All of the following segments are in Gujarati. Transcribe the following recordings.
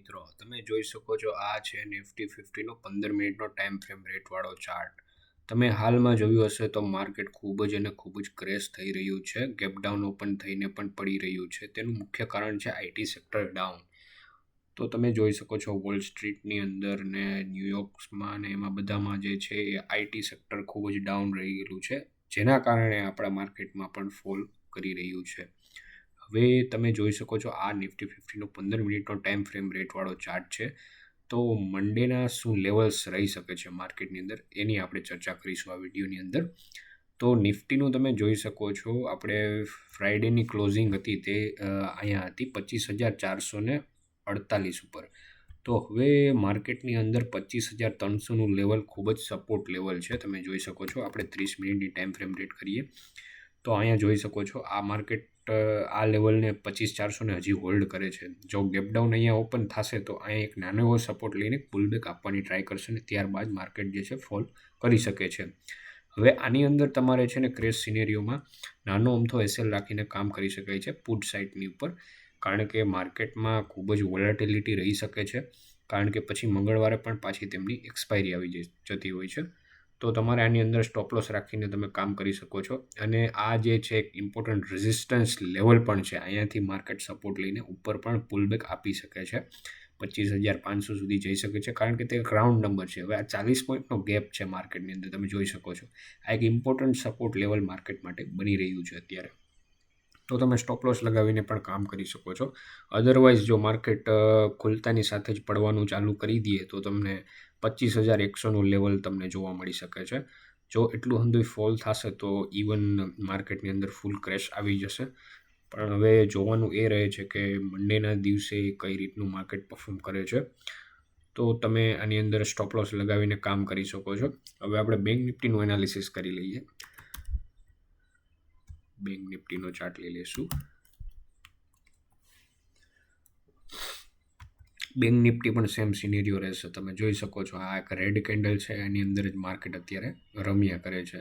મિત્રો, તમે જોઈ શકો છો આ છે નિફ્ટી 50નો 15 મિનિટનો ટાઈમ ફ્રેમ રેટવાળો ચાર્ટ. તમે હાલમાં જોયું હશે તો માર્કેટ ખૂબ જ ક્રેશ થઈ રહ્યું છે. ગેપ ડાઉન ઓપન થઈને પણ પડી રહ્યું છે. તેનું મુખ્ય કારણ છે આઈટી સેક્ટર ડાઉન. તો તમે જોઈ શકો છો વોલ સ્ટ્રીટની અંદર ને ન્યૂયોર્કમાં ને એમાં બધામાં જે છે એ આઈટી સેક્ટર ખૂબ જ ડાઉન રહેલું છે, જેના કારણે આપણા માર્કેટમાં પણ ફોલ કરી રહ્યું છે. હવે તમે જોઈ શકો છો આ નિફ્ટી 50નો 15 મિનિટનો ટાઈમ ફ્રેમ રેટવાળો ચાર્ટ છે. તો મંડેના શું લેવલ્સ રહી શકે છે માર્કેટની અંદર, એની આપણે ચર્ચા કરીશું આ વિડીયોની અંદર. તો નિફ્ટીનું તમે જોઈ શકો છો, આપણે ફ્રાઈડેની ક્લોઝિંગ હતી તે અહીંયા હતી 25,448 ઉપર. તો હવે માર્કેટની અંદર 25,300નું લેવલ ખૂબ જ સપોર્ટ લેવલ છે. તમે જોઈ શકો છો. આપણે 30 મિનિટની ટાઈમ ફ્રેમ રેટ કરીએ તો અહીંયા જોઈ શકો છો આ માર્કેટ આ લેવલને 25,400ને હજી હોલ્ડ કરે છે. જો ગેપડાઉન અહીંયા ઓપન થશે તો અહીંયા એક નાનો એવો સપોર્ટ લઈને પુલબેક આપવાની ટ્રાય કરશે ને ત્યારબાદ માર્કેટ જે છે ફોલ કરી શકે છે. હવે આની અંદર તમારે છે ને ક્રેશ સિનેરિયોમાં નાનો અમથો એસએલ રાખીને કામ કરી શકાય છે પુટ સાઇડની ઉપર, કારણ કે માર્કેટમાં ખૂબ જ વોલેટિલિટી રહી શકે છે, કારણ કે પછી મંગળવારે પણ પાછી તેમની એક્સપાયરી આવી જતી હોય છે. તો તમારે આની અંદર સ્ટોપ લોસ રાખીને તમે કામ કરી શકો છો. અને આ જે છે એક ઇમ્પોર્ટન્ટ રેઝિસ્ટન્સ લેવલ પણ છે. અહીંયાથી માર્કેટ સપોર્ટ લઈને ઉપર પણ પુલબેક આપી શકે છે, 25,500 સુધી જઈ શકે છે, કારણ કે તે ગ્રાઉન્ડ નંબર છે. હવે આ 40 પોઈન્ટનો ગેપ છે માર્કેટની અંદર, તમે જોઈ શકો છો. આ એક ઇમ્પોર્ટન્ટ સપોર્ટ લેવલ માર્કેટ માટે બની રહ્યું છે અત્યારે. તો તમે સ્ટોપ લોસ લગાવીને પણ કામ કરી શકો છો. અધરવાઇઝ જો માર્કેટ ખુલતાની સાથે જ પડવાનું ચાલુ કરી દઈએ તો તમને 25,100નું લેવલ તમને જોવા મળી શકે છે. જો એટલું હંધુય ફોલ થશે તો ઇવન માર્કેટની અંદર ફૂલ ક્રેશ આવી જશે. પણ હવે જોવાનું એ રહે છે કે મંડેના દિવસે કઈ રીતનું માર્કેટ પરફોર્મ કરે છે. તો તમે આની અંદર સ્ટોપ લોસ લગાવીને કામ કરી શકો છો. હવે આપણે બેંક નિફ્ટીનું એનાલિસિસ કરી લઈએ. બેંક નિફ્ટીનો ચાર્ટ લઈ લઈશું. બેંક નિફ્ટી પણ સેમ સિનેરિયો રહેશે. તમે જોઈ શકો છો આ એક રેડ કેન્ડલ છે, એની અંદર જ માર્કેટ અત્યારે રમ્યા કરે છે.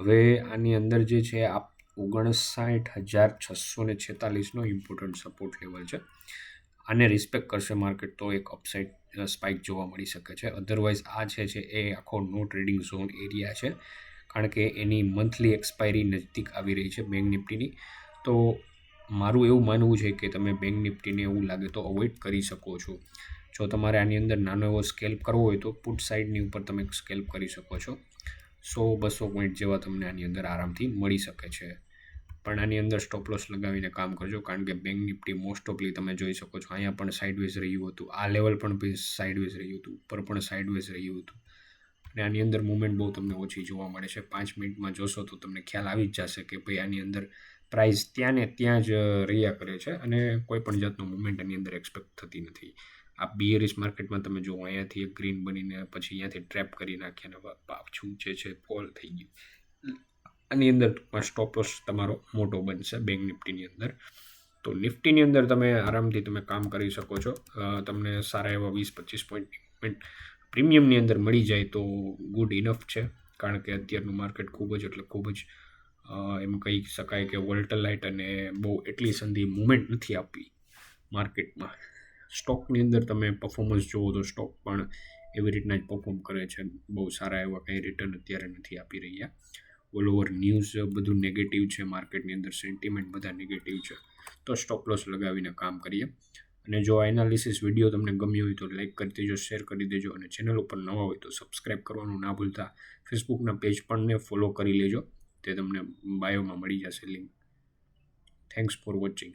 હવે આની અંદર જે છે આ 59,646નો ઇમ્પોર્ટન્ટ સપોર્ટ લેવલ છે. આને રિસ્પેક્ટ કરશે માર્કેટ તો એક અપસાઇડ સ્પાઇક જોવા મળી શકે છે. અધરવાઇઝ આ છે એ આખો નો ટ્રેડિંગ ઝોન એરિયા છે, કારણ કે એની મંથલી એક્સપાયરી નજીક આવી રહી છે બેંક નિફ્ટીની. તો મારું એવું માનવું છે કે તમે બેંક નિફ્ટીને એવું લાગે તો અવોઇડ કરી શકો છો. જો તમારે આની અંદર નાનો એવો સ્કેલ્પ કરવો હોય તો પુટ સાઇડની ઉપર તમે સ્કેલ્પ કરી શકો છો. 100-200 પોઈન્ટ જેવા તમને આની અંદર આરામથી મળી શકે છે. પણ આની અંદર સ્ટોપ લોસ લગાવીને કામ કરજો, કારણ કે બેંક નિફ્ટી મોસ્ટ ઓફલી તમે જોઈ શકો છો અહીંયા પણ સાઇડવેઝ રહ્યું હતું, આ લેવલ પણ સાઇડવેઝ રહ્યું હતું, ઉપર પણ સાઇડવેઝ રહ્યું હતું. અને આની અંદર મુવમેન્ટ બહુ તમને ઓછી જોવા મળે છે. 5 મિનિટમાં જોશો તો તમને ખ્યાલ આવી જ જશે કે ભાઈ આની અંદર પ્રાઇસ ત્યાં ને ત્યાં જ રહ્યા કરે છે અને કોઈ પણ જાતનો મુવમેન્ટ આની અંદર એક્સપેક્ટ થતી નથી. આ બિયરિશ માર્કેટમાં તમે જુઓ અહીંયાથી એક ગ્રીન બનીને પછી અહીંયાથી ટ્રેપ કરી નાખ્યા અને પાછું જે છે ફોલ થઈ ગયું. આની અંદર સ્ટોપ લોસ તમારો મોટો બનશે બેંક નિફ્ટીની અંદર. તો નિફ્ટીની અંદર તમે આરામથી તમે કામ કરી શકો છો. તમને સારા એવા 20-25 પોઈન્ટ પ્રીમિયમની અંદર મળી જાય તો ગુડ ઇનફ છે, કારણ કે અત્યારનું માર્કેટ ખૂબ જ એમ કહી શકાય કે વોલ્ટલાઇટ અને બહુ એટલી સંધી મુવમેન્ટ નથી આપી માર્કેટમાં. સ્ટોકની અંદર તમે પરફોર્મન્સ જુઓ તો સ્ટોક પણ એવી રીતના જ પરફોર્મ કરે છે. બહુ સારા એવા કંઈ રિટર્ન અત્યારે નથી આપી રહ્યા. ઓલ ઓવર ન્યૂઝ બધું નેગેટિવ છે માર્કેટની અંદર, સેન્ટિમેન્ટ બધા નેગેટિવ છે. તો સ્ટોપ લોસ લગાવીને કામ કરીએ. અને જો આ એનાલિસિસ વિડીયો તમને ગમ્યો હોય તો લાઇક કરી દેજો, શેર કરી દેજો, અને ચેનલ ઉપર નવા હોય તો સબસ્ક્રાઈબ કરવાનું ના ભૂલતા. ફેસબુકના પેજ પણ ને ફોલો કરી લેજો, તે તમને બાયોમાં મળી જશે લિંક. Thanks for watching.